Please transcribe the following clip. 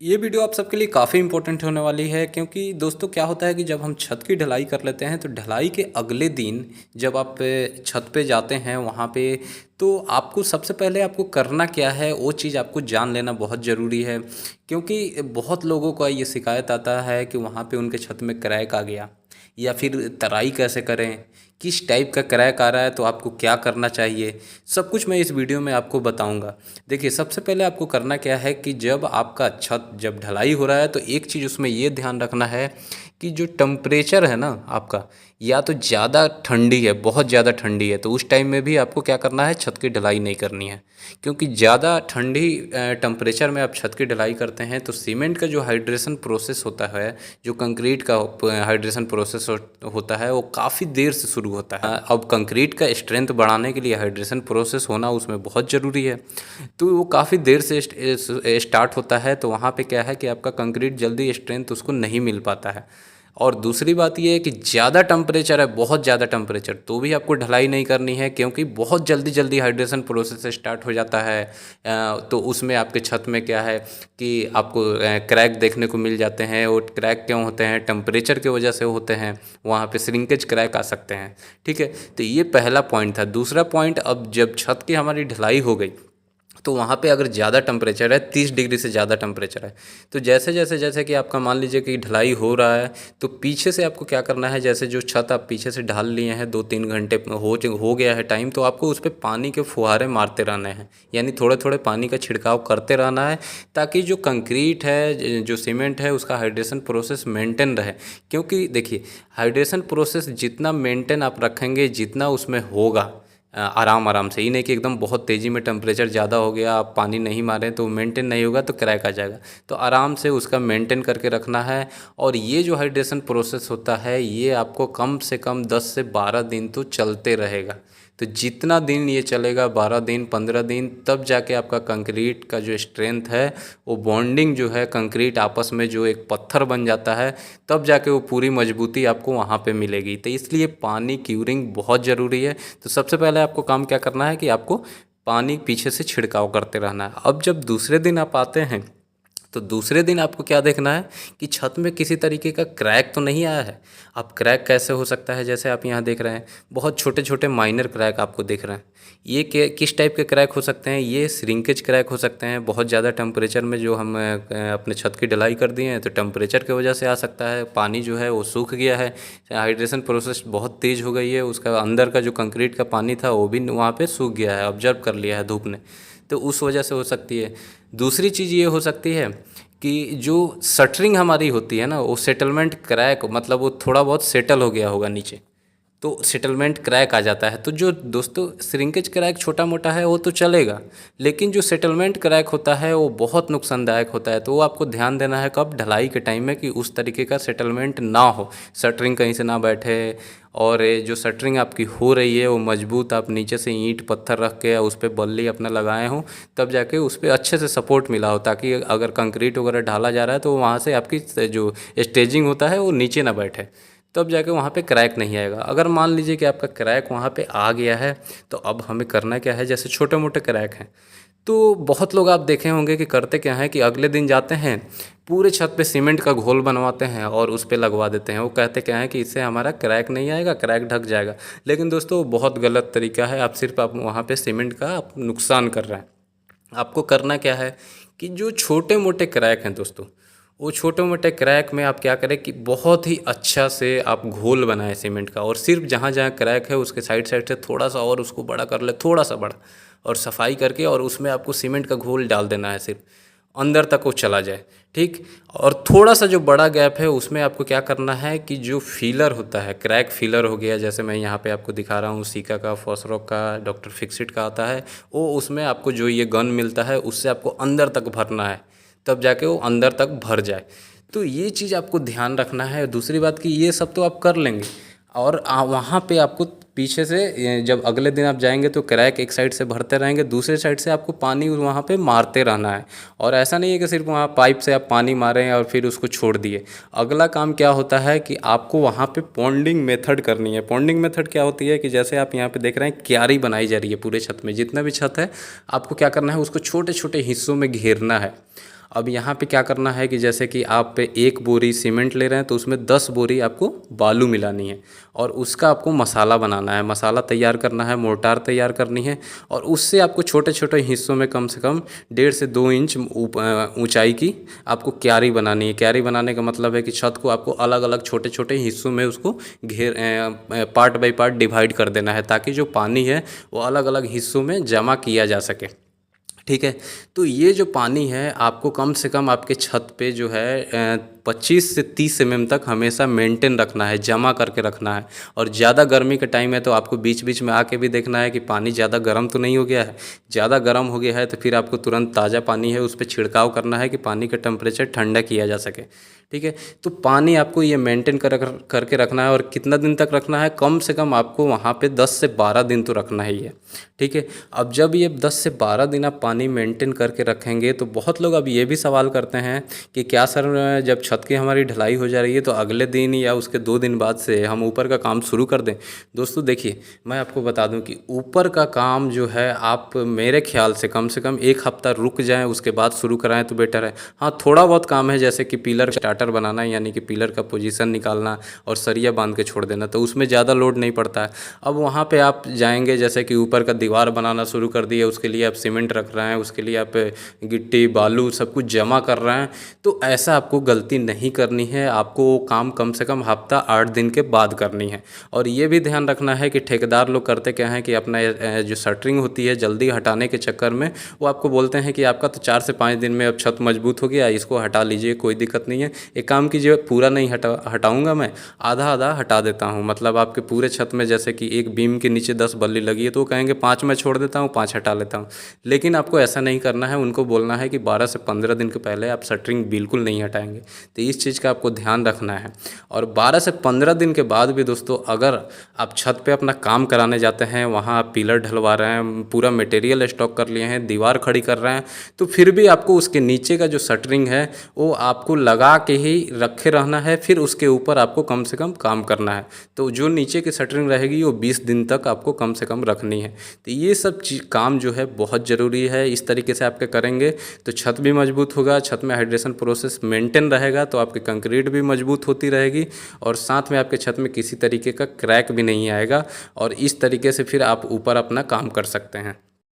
ये वीडियो आप सबके लिए काफ़ी इम्पोर्टेंट होने वाली है क्योंकि दोस्तों क्या होता है कि जब हम छत की ढलाई कर लेते हैं तो ढलाई के अगले दिन जब आप छत पे जाते हैं वहाँ पे तो आपको सबसे पहले आपको करना क्या है वो चीज़ आपको जान लेना बहुत ज़रूरी है। क्योंकि बहुत लोगों का ये शिकायत आता है कि वहाँ पे उनके छत में क्रैक आ गया या फिर तराई कैसे करें, किस टाइप का क्रैक आ रहा है तो आपको क्या करना चाहिए, सब कुछ मैं इस वीडियो में आपको बताऊंगा। देखिए सबसे पहले आपको करना क्या है कि जब आपका छत जब ढलाई हो रहा है तो एक चीज़ उसमें ये ध्यान रखना है कि जो टेम्परेचर है ना आपका, या तो ज़्यादा ठंडी है, बहुत ज़्यादा ठंडी है, तो उस टाइम में भी आपको क्या करना है, छत की ढलाई नहीं करनी है। क्योंकि ज़्यादा ठंडी टेम्परेचर में आप छत की ढलाई करते हैं तो सीमेंट का जो हाइड्रेशन प्रोसेस होता है, जो कंक्रीट का हाइड्रेशन प्रोसेस होता है, वो काफ़ी देर से शुरू होता है। अब कंक्रीट का स्ट्रेंथ बढ़ाने के लिए हाइड्रेशन प्रोसेस होना उसमें बहुत ज़रूरी है। तो वो काफ़ी देर से स्टार्ट होता है, तो वहाँ पे क्या है कि आपका कंक्रीट जल्दी स्ट्रेंथ उसको नहीं मिल पाता है। और दूसरी बात ये है कि ज़्यादा टेम्परेचर है, बहुत ज़्यादा टेम्परेचर, तो भी आपको ढलाई नहीं करनी है क्योंकि बहुत जल्दी जल्दी हाइड्रेशन प्रोसेस स्टार्ट हो जाता है। तो उसमें आपके छत में क्या है कि आपको क्रैक देखने को मिल जाते हैं। और क्रैक क्यों होते हैं, टेम्परेचर की वजह से होते हैं, वहाँ पे श्रिंकेज क्रैक आ सकते हैं। ठीक है, तो ये पहला पॉइंट था। दूसरा पॉइंट, अब जब छत की हमारी ढलाई हो गई तो वहाँ पे अगर ज़्यादा टेम्परेचर है, 30 डिग्री से ज़्यादा टेम्परेचर है, तो जैसे कि आपका मान लीजिए कि ढलाई हो रहा है तो पीछे से आपको क्या करना है, जैसे जो छत आप पीछे से ढाल लिए हैं, 2-3 घंटे हो गया है टाइम, तो आपको उस पर पानी के फुहारे मारते रहने हैं, यानी थोड़े थोड़े पानी का छिड़काव करते रहना है ताकि जो कंक्रीट है, जो सीमेंट है, उसका हाइड्रेशन प्रोसेस मेंटेन रहे। क्योंकि देखिए हाइड्रेशन प्रोसेस जितना मेंटेन आप रखेंगे जितना उसमें होगा आराम आराम से, ही नहीं कि एकदम बहुत तेज़ी में टेम्परेचर ज़्यादा हो गया आप पानी नहीं मारें तो मेंटेन नहीं होगा तो क्रैक आ जाएगा। तो आराम से उसका मेंटेन करके रखना है। और ये जो हाइड्रेशन प्रोसेस होता है ये आपको कम से कम 10 से 12 दिन तो चलते रहेगा। तो जितना दिन ये चलेगा, 12 दिन 15 दिन, तब जाके आपका कंक्रीट का जो स्ट्रेंथ है, वो बॉन्डिंग जो है कंक्रीट आपस में जो एक पत्थर बन जाता है, तब जाके वो पूरी मजबूती आपको वहाँ पे मिलेगी। तो इसलिए पानी क्यूरिंग बहुत ज़रूरी है। तो सबसे पहले आपको काम क्या करना है कि आपको पानी पीछे से छिड़काव करते रहना है। अब जब दूसरे दिन आप आते हैं तो दूसरे दिन आपको क्या देखना है कि छत में किसी तरीके का क्रैक तो नहीं आया है। अब क्रैक कैसे हो सकता है, जैसे आप यहाँ देख रहे हैं बहुत छोटे छोटे माइनर क्रैक आपको दिख रहे हैं। ये किस टाइप के क्रैक हो सकते हैं, ये श्रिंकेज क्रैक हो सकते हैं। बहुत ज़्यादा टेम्परेचर में जो हम अपने छत की ढलाई कर दिए हैं तो टेम्परेचर की वजह से आ सकता है, पानी जो है वो सूख गया है, हाइड्रेशन प्रोसेस बहुत तेज़ हो गई है, उसका अंदर का जो कंक्रीट का पानी था वो भी वहाँ पे सूख गया है, ऑब्जर्व कर लिया है धूप ने, तो उस वजह से हो सकती है। दूसरी चीज़ ये हो सकती है कि जो शटरिंग हमारी होती है ना, वो सेटलमेंट क्रैक, मतलब वो थोड़ा बहुत सेटल हो गया होगा नीचे, तो सेटलमेंट क्रैक आ जाता है। तो जो दोस्तों श्रिंकेज क्रैक छोटा मोटा है वो तो चलेगा, लेकिन जो सेटलमेंट क्रैक होता है वो बहुत नुकसानदायक होता है। तो वो आपको ध्यान देना है कब, ढलाई के टाइम में, कि उस तरीके का सेटलमेंट ना हो, शटरिंग कहीं से ना बैठे। और ये जो शटरिंग आपकी हो रही है वो मजबूत, आप नीचे से ईंट पत्थर रख के उस पर बल्ली अपना लगाए हों, तब जाके उस पर अच्छे से सपोर्ट मिला हो, ताकि अगर कंक्रीट वगैरह ढाला जा रहा है तो वहाँ से आपकी जो स्टेजिंग होता है वो नीचे ना बैठे, तब जाके वहाँ पे क्रैक नहीं आएगा। अगर मान लीजिए कि आपका क्रैक वहाँ पे आ गया है तो अब हमें करना क्या है, जैसे छोटे मोटे क्रैक हैं तो बहुत लोग आप देखे होंगे कि करते क्या है कि अगले दिन जाते हैं, पूरे छत पे सीमेंट का घोल बनवाते हैं और उस पे लगवा देते हैं। वो कहते क्या है कि इससे हमारा क्रैक नहीं आएगा, क्रैक ढक जाएगा। लेकिन दोस्तों वो बहुत गलत तरीका है, आप वहाँ पे सीमेंट का आप नुकसान कर रहे हैं। आपको करना क्या है कि जो छोटे मोटे क्रैक हैं दोस्तों, वो छोटे मोटे क्रैक में आप क्या करें कि बहुत ही अच्छा से आप घोल बनाएं सीमेंट का, और सिर्फ जहाँ जहाँ क्रैक है उसके साइड साइड से थोड़ा सा और उसको बड़ा कर ले, थोड़ा सा बड़ा, और सफाई करके, और उसमें आपको सीमेंट का घोल डाल देना है, सिर्फ अंदर तक वो चला जाए। ठीक, और थोड़ा सा जो बड़ा गैप है उसमें आपको क्या करना है कि जो फीलर होता है, क्रैक फीलर हो गया, जैसे मैं यहाँ पे आपको दिखा रहा हूँ, सीका का, फॉसरोक का, डॉक्टर फिक्सिट का आता है, वो उसमें आपको जो ये गन मिलता है उससे आपको अंदर तक भरना है, तब जाके वो अंदर तक भर जाए। तो ये चीज़ आपको ध्यान रखना है। दूसरी बात कि ये सब तो आप कर लेंगे, और वहाँ पे आपको पीछे से जब अगले दिन आप जाएंगे तो क्रैक एक साइड से भरते रहेंगे, दूसरे साइड से आपको पानी वहाँ पे मारते रहना है। और ऐसा नहीं है कि सिर्फ वहाँ पाइप से आप पानी मारें और फिर उसको छोड़ दिए। अगला काम क्या होता है कि आपको वहाँ पे पॉन्डिंग मेथड करनी है। पॉन्डिंग मेथड क्या होती है कि जैसे आप यहाँ पे देख रहे हैं क्यारी बनाई जा रही है पूरे छत में, जितना भी छत है आपको क्या करना है, उसको छोटे छोटे हिस्सों में घेरना है। अब यहाँ पे क्या करना है कि जैसे कि आप 1 बोरी सीमेंट ले रहे हैं तो उसमें 10 बोरी आपको बालू मिलानी है और उसका आपको मसाला बनाना है, मसाला तैयार करना है, मोर्टार तैयार करनी है और उससे आपको छोटे छोटे हिस्सों में कम से कम 1.5 से 2 इंच ऊंचाई की आपको क्यारी बनानी है। क्यारी बनाने का मतलब है कि छत को आपको अलग अलग छोटे छोटे हिस्सों में उसको पार्ट बाय पार्ट डिवाइड कर देना है, ताकि जो पानी है वो अलग अलग हिस्सों में जमा किया जा सके। ठीक है। तो ये जो पानी है आपको कम से कम आपके छत पे जो है 25 से 30 mm तक हमेशा मेंटेन रखना है, जमा करके रखना है। और ज़्यादा गर्मी का टाइम है तो आपको बीच बीच में आके भी देखना है कि पानी ज़्यादा गर्म तो नहीं हो गया है। ज़्यादा गर्म हो गया है तो फिर आपको तुरंत ताज़ा पानी है उस पर छिड़काव करना है कि पानी का टेम्परेचर ठंडा किया जा सके। ठीक है। तो पानी आपको ये मेंटेन करके रखना है। और कितना दिन तक रखना है, कम से कम आपको वहाँ पे 10 से 12 दिन तो रखना ही है। ठीक है। अब जब ये 10 से 12 दिन आप पानी मेंटेन करके रखेंगे तो बहुत लोग अब ये भी सवाल करते हैं कि क्या सर जब छत की हमारी ढलाई हो जा रही है तो अगले दिन या उसके 2 दिन बाद से हम ऊपर का काम शुरू कर दें। दोस्तों देखिए, मैं आपको बता दूं कि ऊपर का काम जो है आप मेरे ख्याल से कम 1 हफ्ता रुक जाएं, उसके बाद शुरू कराएं तो बेटर है। हाँ, थोड़ा बहुत काम है जैसे कि पिलर स्टार्टर बनाना, यानी कि पिलर का पोजीशन निकालना और सरिया बांध के छोड़ देना, तो उसमें ज़्यादा लोड नहीं पड़ता है। अब वहाँ पे आप जाएंगे, जैसे कि ऊपर का दीवार बनाना शुरू कर दिया, उसके लिए आप सीमेंट रख रहे हैं, उसके लिए आप गिट्टी बालू सब कुछ जमा कर रहे हैं, तो ऐसा आपको गलती नहीं करनी है। आपको वो काम कम से कम हफ्ता 8 दिन के बाद करनी है। और ये भी ध्यान रखना है कि ठेकेदार लोग करते क्या हैं कि अपना जो शटरिंग होती है जल्दी हटाने के चक्कर में वो आपको बोलते हैं कि आपका तो 4 से 5 दिन में अब छत मजबूत हो गया, इसको हटा लीजिए, कोई दिक्कत नहीं है। एक काम कीजिए, पूरा नहीं हटाऊंगा मैं, आधा आधा हटा देता हूँ। मतलब आपके पूरे छत में जैसे कि एक बीम के नीचे 10 बल्ली लगी है तो वो कहेंगे 5 मैं छोड़ देता हूँ, 5 हटा लेता हूँ। लेकिन आपको ऐसा नहीं करना है, उनको बोलना है कि 12 से 15 दिन के पहले आप शटरिंग बिल्कुल नहीं हटाएंगे। तो इस चीज़ का आपको ध्यान रखना है। और 12 से 15 दिन के बाद भी दोस्तों अगर आप छत पे अपना काम कराने जाते हैं, वहाँ आप पिलर ढलवा रहे हैं, पूरा मटेरियल स्टॉक कर लिए हैं, दीवार खड़ी कर रहे हैं, तो फिर भी आपको उसके नीचे का जो शटरिंग है वो आपको लगा के ही रखे रहना है। फिर उसके ऊपर आपको कम से कम काम करना है। तो जो नीचे की शटरिंग रहेगी वो 20 दिन तक आपको कम से कम रखनी है। तो ये सब काम जो है बहुत ज़रूरी है। इस तरीके से आपके करेंगे तो छत भी मजबूत होगा, छत में हाइड्रेशन प्रोसेस मेंटेन रहेगा, तो आपकी कंक्रीट भी मजबूत होती रहेगी और साथ में आपके छत में किसी तरीके का क्रैक भी नहीं आएगा। और इस तरीके से फिर आप ऊपर अपना काम कर सकते हैं।